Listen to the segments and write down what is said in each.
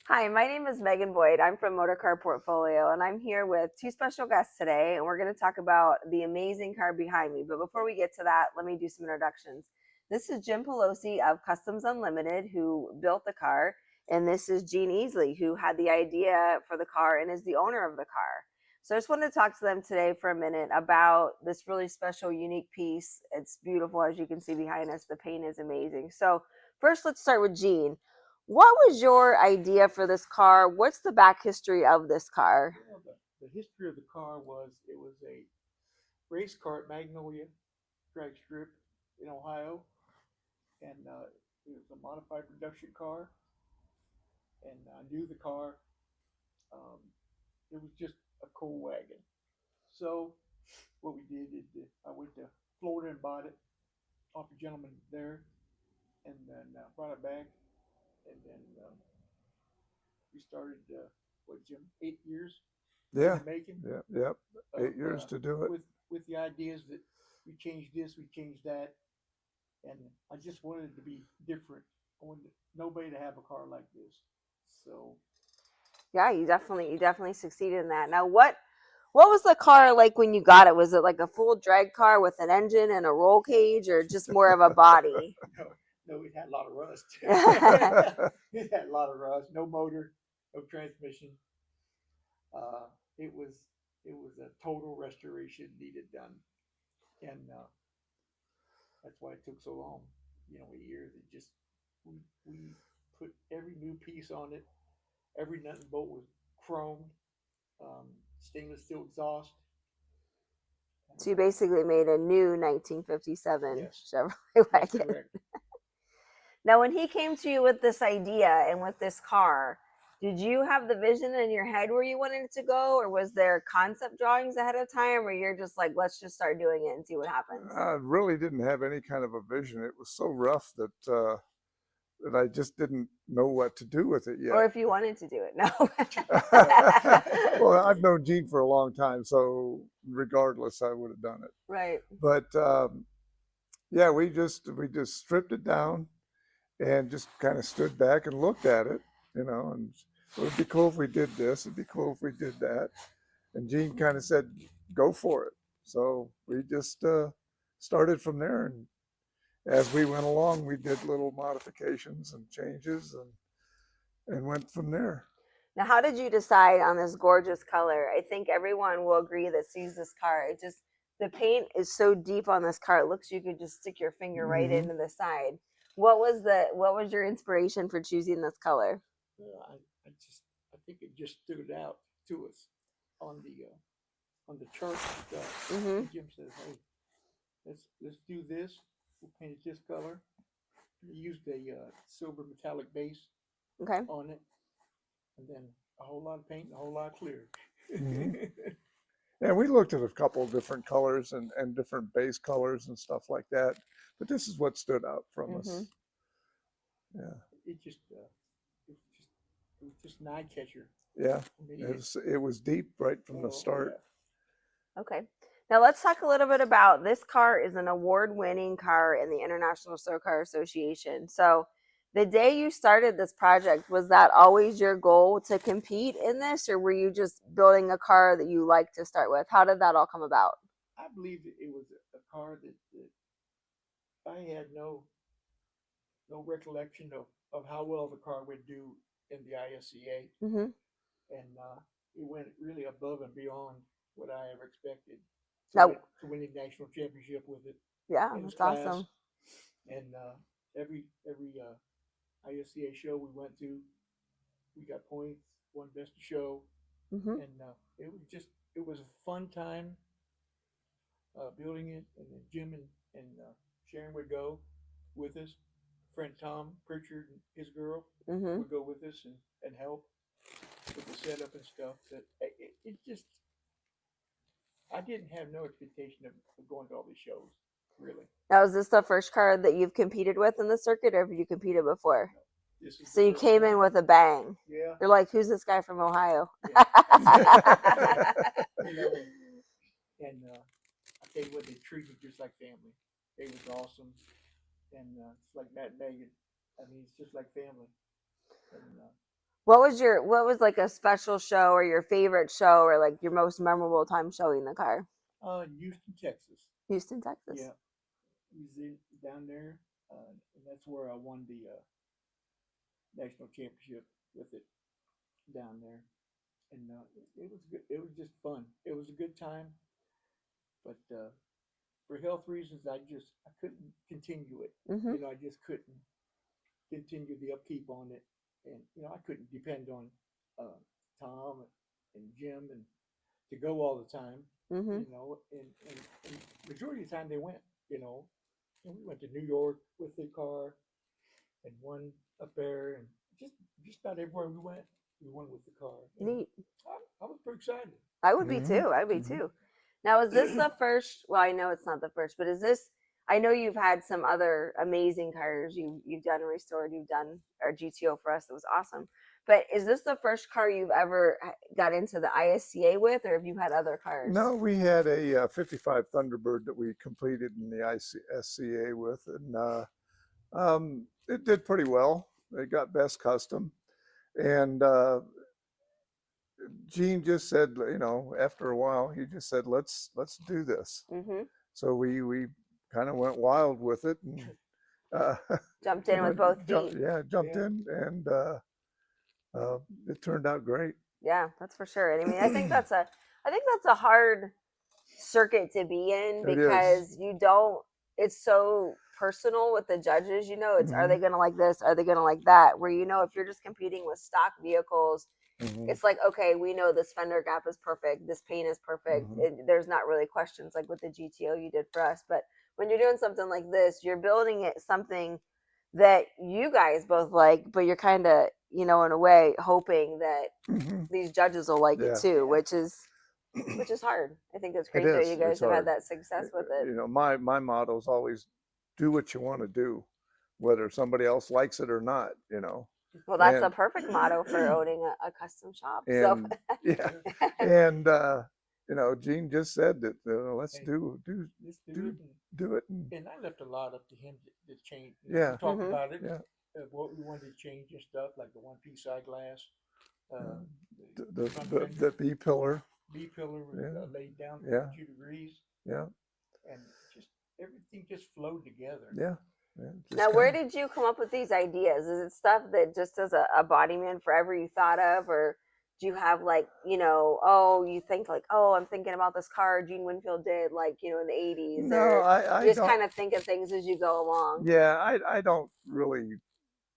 Hi, my name is Megan Boyd. I'm from Motorcar Portfolio, and I'm here with two special guests today, and we're going to talk about the amazing car behind me. But before we get to that, let me do some introductions. This is Jim Pelosi of Customs Unlimited, who built the car, and this is Gene Easley, who had the idea for the car and is the owner of the car. So I just wanted to talk to them today for a minute about this really special, unique piece. It's beautiful, as you can see behind us. The paint is amazing. So first, let's start with Gene. What was your idea for this car? What's the back history of this car? Well, the history of the car was it was a race car at Magnolia drag strip in Ohio, and it was a modified production car. And I knew the car. Um, it was just a cool wagon. So what we did is that I went to Florida and bought it off a gentleman there, and then brought it back, and then we started what, Jim, 8 years in Yeah, the making yeah, yep. of 8 years to do it. with the ideas that we changed this, we changed that, and I just wanted it to be different. I wanted nobody to have a car like this. So Yeah, you definitely succeeded in that. Now, what was the car like when you got it? Was it like a full drag car with an engine and a roll cage, or just more of a body? no, no, it had a lot of rust. Yeah, It had a lot of rust. No motor, no transmission. Uh, it was it was a total restoration needed done, and that's why it took so long. You know, a year. It just we put every new piece on it. Every nut and bolt was chromed, stainless steel exhaust. so you basically made a new 1957 Yes, Chevrolet that's wagon. correct. Now, when he came to you with this idea and with this car, did you have the vision in your head where you wanted it to go, or was there concept drawings ahead of time, or you're just like, let's just start doing it and see what happens? I really didn't have any kind of a vision. It was so rough that I just didn't know what to do with it Or yet. if you wanted to do it, no. Well, I've known Gene for a long time, so regardless, I would have done it. Right. But yeah, we just stripped it down and just kind of stood back and looked at it, and it would be cool if we did this. It'd be cool if we did that. And Gene kind of said, "Go for it." So we just started from there, and as we went along, we did little modifications and changes, and went from there. Now, how did you decide on this gorgeous color? I think everyone will agree that sees this car. It just, the paint is so deep on this car. It looks you could just stick your finger right Hmm. into the side. What was your inspiration for choosing this color? I think it just stood out to us on the chart and stuff. Mm-hmm. And Jim says, "Hey, let's do this. We'll paint it this color." He used a silver metallic base Okay. on it, and then a whole lot of paint and a whole lot of clear. Hmm. And we looked at a couple of different colors and different base colors and stuff like that, but this is what stood out from Mm-hmm. us. Yeah, it just it was just it was just an eye catcher yeah. for me. It was deep right from the Oh start. yeah, Okay. Now let's talk a little bit about this car is an award-winning car in the International Stock Car Association. So the day you started this project, was that always your goal to compete in this, or were you just building a car that you like to start with? How did that all come about? I believe that it was a car that I had no recollection of how well the car would do in the ISCA, Mm-hmm. and it went really above and beyond what I ever expected No. to win a national championship with it Yeah, in its that's class. awesome. And every ISCA show we went to, we got points, won best of show, Mm-hmm. and it was a fun time building it. And then Jim and Sharon would go with us. Friend Tom Pritchard and his girl Mm-hmm. would go with us and help with the setup and stuff. That it just I didn't have no expectation of going to all these shows, really. Now, is this the first car that you've competed with in the circuit, or have you competed before? No, this is So the you first came in time. with a bang. Yeah, You're like, who's this guy from Ohio? yeah. You know, and I tell you what, they treat me just like family. They was awesome, and it's like Matt and Megan. I mean, it's just like family. And What was like a special show or your favorite show or like your most memorable time showing the car? In Houston, Texas. Houston, Texas. Yeah, we was down there, and that's where I won the national championship with it down there. And it was good. It was just fun. It was a good time, but for health reasons, I couldn't continue it. Mm-hmm. I just couldn't continue the upkeep on it, and I couldn't depend on uh, Tom and Jim and to go all the time. Mm-hmm. And majority of the time they went. You know, and we went to New York with the car and one up there, and just about everywhere we went with the car. And Neat. I was pretty excited. I would be Mm-hmm. too. I'd be Mm-hmm. too. Now, is this the first? Well, I know it's not the first, but is this? I know you've had some other amazing cars. You've done restored. You've done our GTO for us. It was awesome. But is this the first car you've ever got into the ISCA with, or have you had other cars? No, we had a 55 Thunderbird that we completed in the SCA with, and it did pretty well. It got best custom, and Gene just said, after a while, he just said, let's do this. Mm-hmm. So we kind of went wild with it, and uh, Jumped in with both feet. jumped Yeah. in, and it turned out great. Yeah, that's for sure. And I mean, I think that's a hard circuit to be in It is. because you don't. It's so personal with the judges. It's are they going to like this? Are they going to like that? Where if you're just competing with stock vehicles, Mhm. it's like, okay, we know this fender gap is perfect, this paint is perfect. There's not really questions like with the GTO you did for us. But when you're doing something like this, you're building it something that you guys both like, but you're kind of, in a way, hoping that Mhm. these judges will like it Yeah. too, Yeah. which is hard. I think it's It crazy that is. you guys It's have had hard. that success with it. My motto is always do what you want to do, whether somebody else likes it or not. Well, that's a And perfect motto for owning a custom shop. and yeah, and Gene just said that let's Hey, do let's do do it. do it. And I left a lot up to him to change. Yeah. We talked Mhm. about it, Yeah. what we wanted to change and stuff, like the one-piece side glass, uh, The front the, fender, the B pillar. B pillar was Yeah. laid down Yeah. 2 degrees, Yeah. and just everything just flowed together. Yeah. Yeah. Just Now, where kinda- did you come up with these ideas? Is it stuff that just as a bodyman forever you thought of, or do you have like, oh, you think like, oh, I'm thinking about this car Gene Winfield did like, in the 80s, No, or I you just don't. kind of think of things as you go along? Yeah, I don't really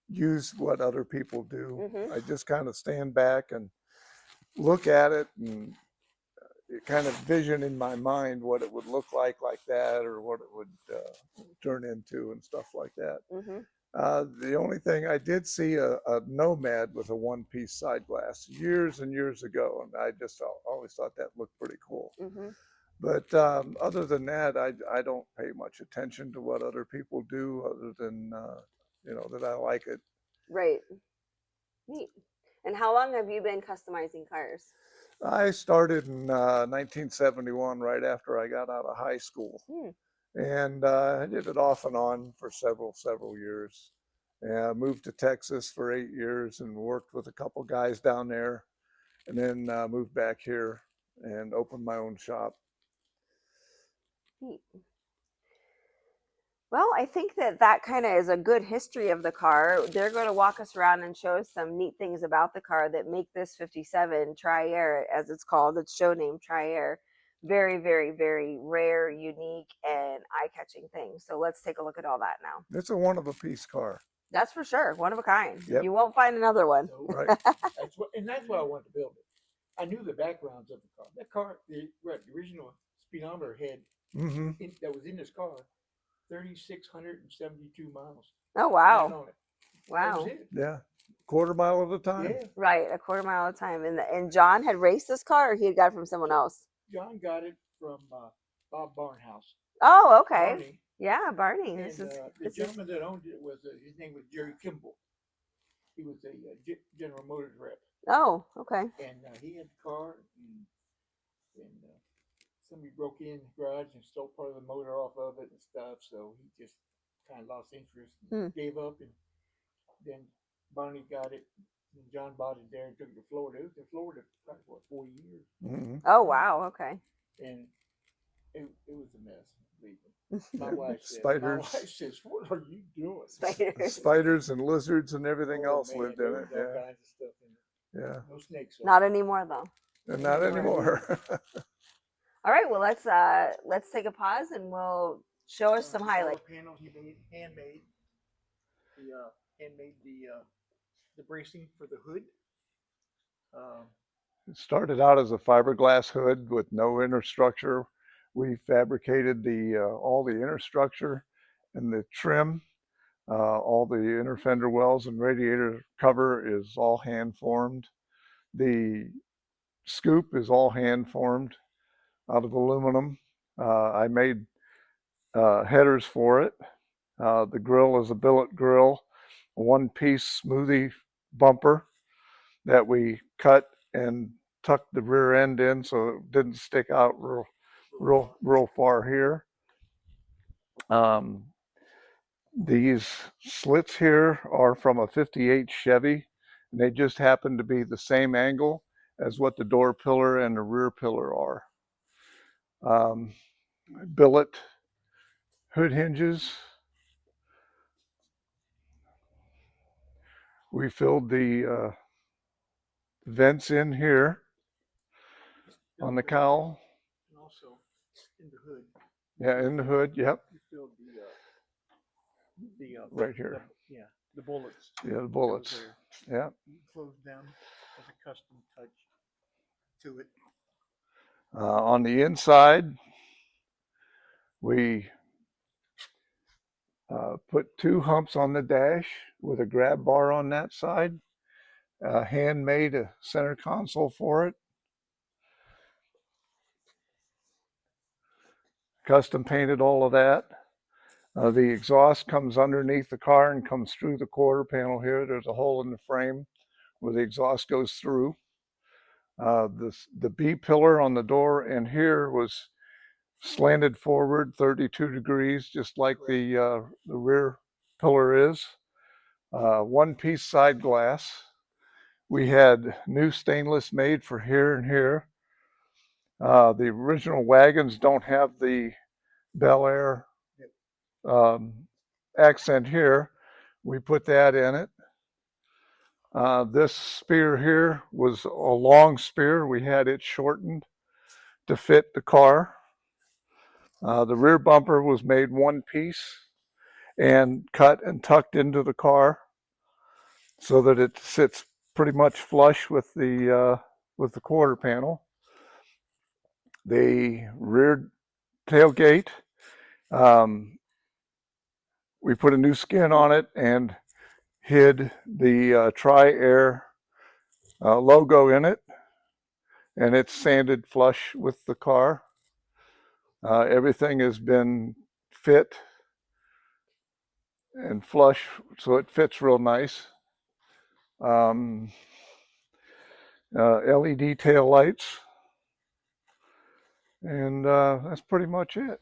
use what other people do. Mm-hmm. I just kind of stand back and look at it and kind of vision in my mind what it would look like that, or what it would turn into and stuff like that. Mm-hmm. The only thing I did see a Nomad with a one-piece side glass years and years ago, and I just always thought that looked pretty cool. Mm-hmm. But other than that, I don't pay much attention to what other people do, other than that I like it. Right. Neat. And how long have you been customizing cars? I started in 1971, right after I got out of high school, Hmm. and I did it off and on for several years. And I moved to Texas for 8 years and worked with a couple guys down there, and then moved back here and opened my own shop. Neat. Well, I think that kind of is a good history of the car. They're going to walk us around and show us some neat things about the car that make this 57 Tri-Air, as it's called, its show name Tri-Air, very, very, very rare, unique, and eye-catching thing. So let's take a look at all that now. It's a one-of-a-piece car. That's for sure, one of a kind. Yep. You won't find another one. So Right. that's why I wanted to build it. I knew the backgrounds of the car. That car, the original speedometer head Mm-hmm. that was in this car, 3,672 miles. Oh, Right wow. on it. That Wow. was it. Yeah. Quarter mile at a time. Yeah. Right, a quarter mile at a time. And John had raced this car, or he had got it from someone else? John got it from Bob Barnhouse. Oh, okay. Barney. Yeah, Barney. And This is the gentleman that owned it was his name was Jerry Kimball. He was a General Motors rep, Oh, okay. and he had the car, and somebody broke in the garage and stole part of the motor off of it and stuff. So he just kind of lost interest and gave up. And then Barney got it, And John bought it there and took it to Florida. It was in Florida for probably, what, 4 years. Mm-hmm. Oh wow. Okay. And it was a mess. Believe me. My wife Spiders, says, "What are you doing?" Spiders. spiders and lizards and everything Oh else man, lived there in was it. all Yeah, kinds of stuff in it. yeah. No snakes. Though. Not anymore though. And not anymore. All right. Well, let's take a pause and we'll show us some highlights. Panel he made handmade. He handmade the bracing for the hood. It started out as a fiberglass hood with no inner structure. We fabricated the all the inner structure and the trim. All the inner fender wells and radiator cover is all hand formed. The scoop is all hand formed out of aluminum. I made headers for it. The grill is a billet grill, a one-piece smoothie bumper that we cut and tucked the rear end in so it didn't stick out real far here. These slits here are from a 58 Chevy, and they just happen to be the same angle as what the door pillar and the rear pillar are. Billet hood hinges. We filled the vents in here on the cowl. And also in the hood. Yeah, in the hood. Yep. You filled the Right here. the bullets. Yeah, the bullets. Yeah. You close down as a custom touch to it. On the inside, we put 2 humps on the dash with a grab bar on that side. Handmade a center console for it. Custom painted all of that. The exhaust comes underneath the car and comes through the quarter panel here. There's a hole in the frame where the exhaust goes through. The B pillar on the door and here was slanted forward 32 degrees, just like the rear pillar is. One-piece side glass. We had new stainless made for here and here. The original wagons don't have the Bel Air accent here. We put that in it. This spear here was a long spear. We had it shortened to fit the car. The rear bumper was made one piece and cut and tucked into the car so that it sits pretty much flush with the quarter panel. The rear tailgate, we put a new skin on it and hid the Tri-Air logo in it, and it's sanded flush with the car. Everything has been fit and flush, so it fits real nice. LED tail lights, and that's pretty much it.